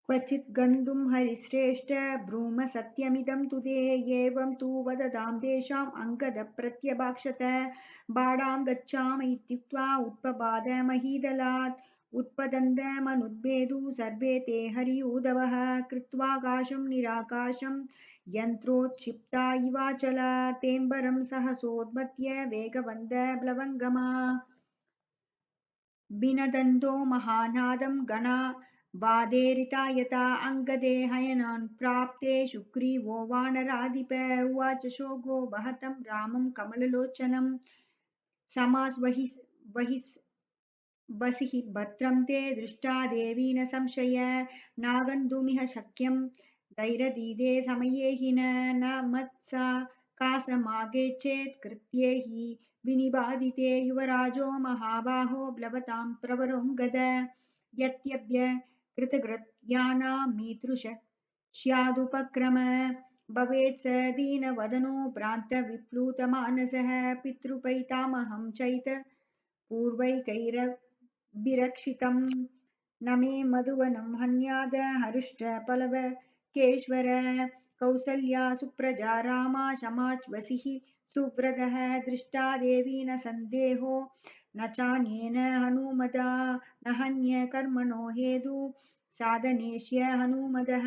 क्वचित् गन्तुं हरिश्रेष्ठ ब्रूम सत्यमिदं तु ते एवं तु वदतां तेषाम् अङ्गदप्रत्यभाक्षत बाडां गच्छाम इत्युक्त्वा उत्पपाद महीदलात् उत्पतन्दमनुद्वेदु सर्वे ते हरियूदवः कृत्वाकाशं निराकाशं यन्त्रोत्क्षिप्ता इवाचला तेऽम्बरं सहसोन्मत्य वेगवन्द प्लवङ्गमा बिनदन्तो महानादं गणा वादेरिता यथा अङ्गदे हयनान् प्राप्ते सुग्रीवो वानराधिप उवाच शोको वहतं रामं कमललोचनं वसिः भद्रं ते दृष्टा देवी न संशय नागन्तुमिह शक्यं दैरदीदे समये हि न मत्सा कासमागेच्छेत् कृत्ये हि विनिबादिते युवराजो महाबाहो प्लवतां प्रवरोऽङ्गद यत्यभ्य कृतकृत्यानामीदृश स्यादुपक्रम भवेत् स दीनवदनो भ्रान्तविप्लुतमानसः पितृपैतामहं चैत पूर्वैकैरभिरक्षितं न मे मधुवनं हन्याद हरुष्टपल्लवकेश्वर कौसल्या सुप्रजा रामा क्षमाश्वसिः सुव्रतः दृष्टा देवी न सन्देहो न चान्येन हनूमता न हन्यकर्मणो हेतु साधनेष्य हनूमतः।